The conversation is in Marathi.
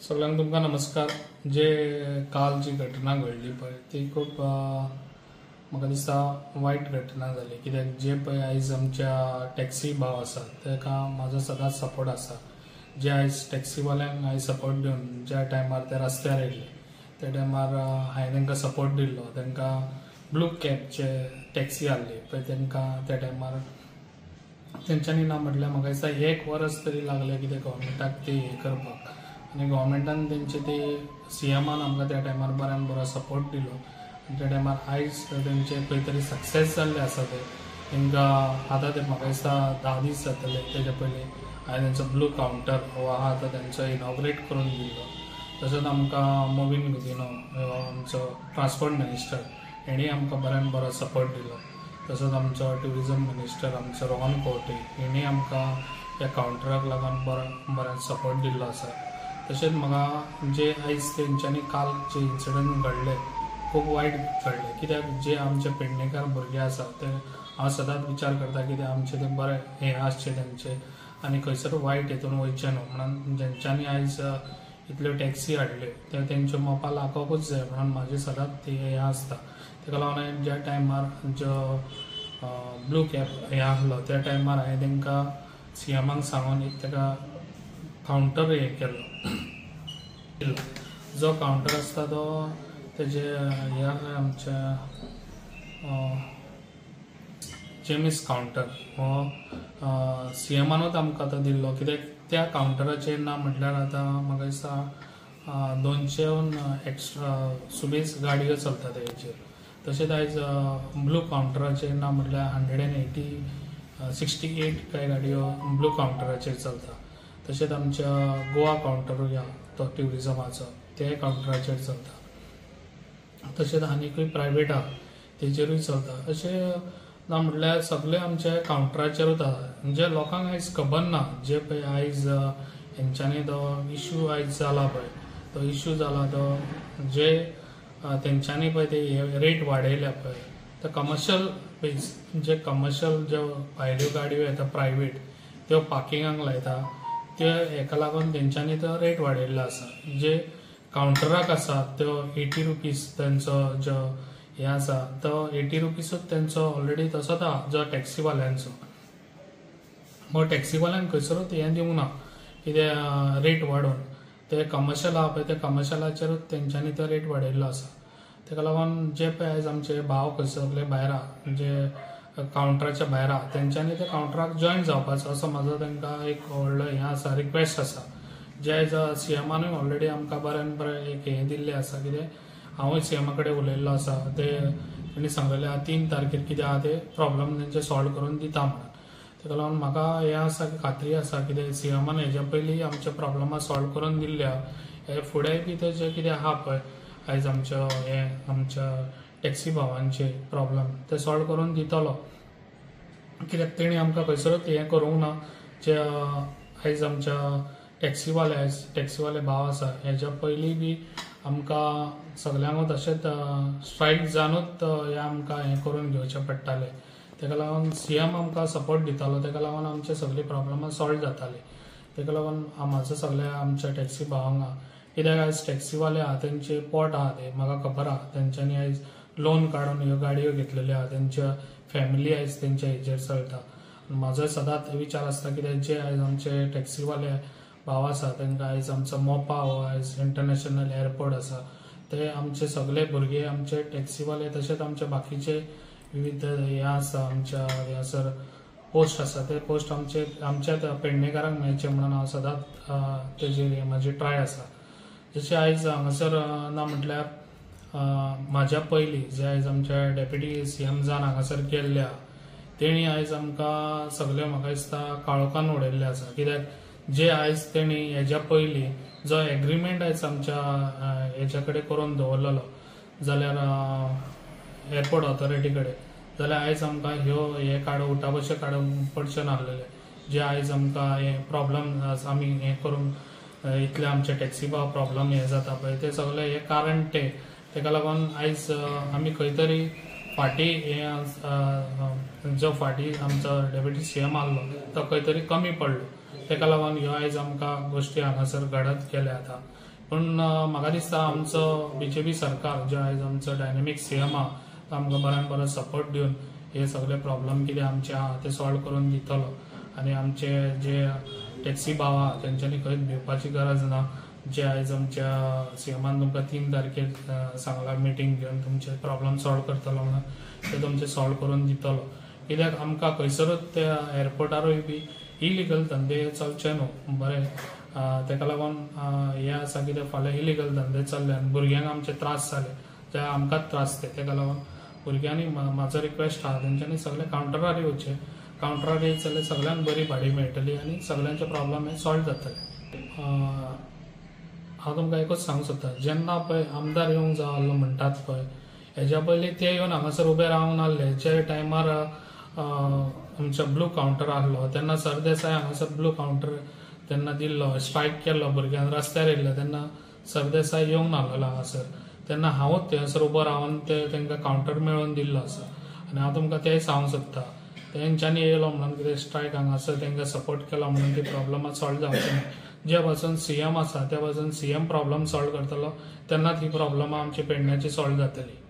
सगळ्यांक तुमकां नमस्कार। जे काल जी घटना घडली पळय ती खूप म्हाका दिसता वायट घटना जाली, कित्याक जे पळय आयज आमच्या टॅक्सी भाव आसा ताका म्हाजो सदांच सपोर्ट आसा। जे आयज टॅक्सीवाल्यांक हांवें सपोर्ट दिवन ज्या टायमार ते रस्त्यार येयले त्या टायमार हांवें तांकां सपोर्ट दिल्लो, तांकां ब्लू कॅबचे टॅक्सी आहली पळय तांकां त्या टायमार तेंच्यांनी ना म्हटल्यार म्हाका दिसता 1 वर्स तरी लागलें कितें गव्हर्मेंटाक ते हे करपाक, आनी गव्हर्मेंटान तेंचे ते सीएमान आमकां त्या टायमार बऱ्यान बरो सपोर्ट दिलो। आनी त्या टायमार आयज तेंचे खंय तरी सक्सेस जाल्ले आसा ते तांकां आतां ते म्हाका दिसता 10 दीस जातले तेच्या पयलीं हांवें तेंचो ब्लू कावंटर हो आहा तो तेंचो इनॉग्रेट करून दिल्लो। तसोच आमकां मोविन गुदिनो आमचो ट्रान्सपोर्ट मिनिस्टर हेणी आमकां बऱ्यान बरो सपोर्ट दिलो। तसोच आमचो ट्युरिजम मिनिस्टर आमचो रोहन खंवटे हेणी आमकां ह्या कावंटराक लागून बऱ्यान सपोर्ट दिल्लो आसा। तशेंच म्हाका जे आयज तेंच्यांनी काल जे इन्सिडंट घडले खूब वायट घडले, कित्याक जे आमचे पेडणेकार भुरगे आसा ते हांव सदांच विचार करता की ते आमचे ते बरे हे आसचे तेंचे आनी खंयसर वायट हेतून वयचे न्हू म्हणून जेंच्यांनी आयज इतल्यो टॅक्सी हाडल्यो ते तेंच्यो मोपा लागोंकूच जाय म्हणून म्हाजे सदांच ते हे आसता। ताका लागून हांवें ज्या टायमार जो ब्लू कॅब हे आहलो त्या टायमार हांवें तांकां सीएमाक सांगून एक ताका कावंटर हे केलो। जो कावंटर आसता तो तेजे हे आहले आमचे जेमिस कावंटर हो सीएमानूच आमकां तो दिल्लो, कित्याक त्या कावंटराचेर ना म्हटल्यार आतां म्हाका दिसता 200 एक्स्ट्रा सुबेज गाडयो चलता तेचेर। तशेंच आयज ब्लू कावंटराचेर ना म्हटल्यार 168 काय गाडयो ब्लू कावंटराचेर चलता। तशेंच आमच्या गोवा कावंटर तो ट्युरिजमाचो ते कावंटराचेर चलता। तशेंच आनीकूय प्रायवेट आहा तेचेरूय चलता। अशें ना म्हटल्यार सगळे आमचे कावंटराचेरूच आहा। जे लोकांक आयज खबर ना, जे पळय आयज हेंच्यांनी तो इश्यू आयज जाला पळय तो इश्यू जाला तो जे तेंच्यांनी पळय ते रेट वाडयल्या पळय ते कमर्शियल बेज, जे कमर्शियल ज्यो भायल्यो गाडयो येता प्रायवेट त्यो पार्किंगाक लायता ते हेका लागून तेंच्यांनी तो रेट वाडयल्लो आसा। जे कावंटराक आसा त्यो 80 रुपीज तेंचो जो हे आसा तो 80 रुपीजूच तेंचो ऑलरेडी तसोच आहा जो टॅक्सीवाल्यांचो। मग टॅक्सीवाल्यांक खंयसरूच हें दिवंक ना कितें रेट वाडोवन, ते कमर्शियल आहा पळय ते कमर्शियलाचेरूच तेंच्यांनी तो रेट वाडयल्लो आसा। ताका लागून जे पळय आयज आमचे भाव खंयसरले भायर आहा जे कावंटराच्या भायर आहा तेंच्यांनी त्या कावंटराक जॉयन जावपाचो असो म्हाजो तांकां एक व्हडलो हें आसा, रिक्वेस्ट आसा। जे आयज सीएमानूय ऑलरेडी आमकां बऱ्यान बरें एक हें दिल्लें आसा, कितें हांवूय सीएमा कडेन उलयल्लो आसा, ते तेणी सांगलेलें आहा 3 तारखेर कितें आहा ते प्रॉब्लम तेंचे सॉल्व करून दिता म्हणून। ताका लागून म्हाका हें आसा की खात्री आसा कितें सीएमान हेज्या पयलीं आमचे प्रॉब्लमा सॉल्व करून दिल्ले आहा, हे फुडेंय बी तेजे कितें आहा पळय आयज आमच्या टॅक्सी भावांचे प्रॉब्लम ते सॉल्व करून दितलो। कित्याक तेणी आमकां खंयसरूच हें करूंक ना। जे आयज आमच्या टॅक्सीवाले भाव आसा हेच्या पयलीं बी आमकां सगल्यांकूच अशेंच स्ट्रायक जावनूच हें आमकां हें करून घेवचें पडटालें। ताका लागून सीएम आमकां सपोर्ट दितालो, ताका लागून आमचे सगळीं प्रॉब्लमां सॉल्व जातालीं। ताका लागून म्हाजो सगळ्या आमच्या टॅक्सी भावांक कित्याक आयज टॅक्सीवाले आहा तेंचे पोट आहा ते म्हाका खबर आहा। तेंच्यांनी आयज लोन काडून ह्यो गाडयो घेतलेल्यो आहा, तेंच्या फॅमिली आयज तेंच्या हेजेर चलता। म्हाजो सदांच विचार आसता कित्याक जे आयज आमचे टॅक्सीवाले भाव आसा तांकां आयज आमचो मोपा हो आयज इंटरनॅशनल एअरपोर्ट आसा ते आमचे सगळे भुरगे आमचे टॅक्सीवाले तशेंच आमचे बाकीचे विविध हे आसा आमच्या ह्यासर पोस्ट आसा ते पोस्ट आमच्या पेडणेकारांक मेळचे म्हणून हांव सदांच तेजेर म्हाजी ट्राय आसा। जशें आयज हांगासर ना म्हटल्यार म्हाज्या पयलीं जे आयज आमच्या डेप्युटी सीएम जावन हांगासर गेल्ले आहा तेणी आयज आमकां सगळे म्हाका दिसता काळोखान उडयल्ले आसा। कित्याक जे आयज तेणी हेज्या पयलीं जो एग्रीमेंट आयज आमच्या हेच्या कडेन करून दवरलेलो जाल्यार एअरपोर्ट ऑथॉरिटी कडेन, जाल्यार आयज आमकां हे उठाबशे काडूंक पडचे नासलेले। जे आयज आमकां हे प्रॉब्लम आमी हे करून इतले आमचे टॅक्सी भाव प्रॉब्लम हे जाता पळय ते सगळे हे कारण ते। ताका लागून आयज आमी खंय तरी फाटीं जो फाटीं आमचो डेप्युटी सीएम आहलो तो खंय तरी कमी पडलो। ताका लागून ह्यो आयज आमकां गोश्टी हांगासर घडत गेल्या आतां। पण म्हाका दिसता आमचो बीजेपी सरकार जे आयज आमचो डायनेमीक सीएम आहा तो आमकां बऱ्यान बरो सपोर्ट दिवन हे सगळे प्रॉब्लेम कितें आमचे आहा ते सॉल्व करून दितलो आनी आमचे जे टॅक्सी भाव आहा तेंच्यांनी खंयच भिवपाची गरज ना. जे आयज आमच्या सीएमान तुमकां 3 तारखेक सांगला मिटींग घेवन तुमचे प्रॉब्लेम सॉल्व करतलो म्हणून ते तुमचे सॉल्व करून दितलो. कित्याक आमकां खंयसरूच त्या एअरपोर्टारूय बी इलिगल धंदे चलचे न्हू बरें. तेका लागून हे आसा कितें फाल्यां इलिगल धंदे चल्ले आनी भुरग्यांक आमचे त्रास जाले ते आमकांच त्रास तेका लागून भुरग्यांनी म्हाजो रिक्वेस्ट आहा तेंच्यांनी सगळे कावंटरार येवचे. कावंटरार येयत जाल्यार सगळ्यांक बरी भाडी मेळटली आनी सगळ्यांचे प्रॉब्लेम हे सॉल्व जातले. हांव तुमकां एकूच सांगूंक सोदता जेन्ना पळय आमदार येवंक जाय आसलो म्हणटात पळय हेज्या पयलीं ते येवन हांगासर उबे रावंक नासले. जे टायमार आमच्या ब्लू कावंटर आसलो तेन्ना सरदेसाय हांगासर ब्लू कावंटर तेन्ना दिल्लो स्ट्रायक केल्लो भुरग्यांक रस्त्यार येयल्ले तेन्ना सरदेसाय येवंक नासलो हांगासर. तेन्ना हांवूच थंयसर उबो रावन तेंकां कावंटर मेळोवन दिल्लो आसा आनी हांव तुमकां तेंय सांगूंक सोदता तेंच्यांनी येयलो म्हणून कितें स्ट्रायक हांगासर तेंकां सपोर्ट केलो म्हणून ती प्रॉब्लमां सॉल्व जावची ना. जे पासून सीएम आसा त्या पासून सीएम प्रॉब्लेम सॉल्व करतलो तेन्नाच ही प्रॉब्लमां आमची पेडण्याची सॉल्व जातली.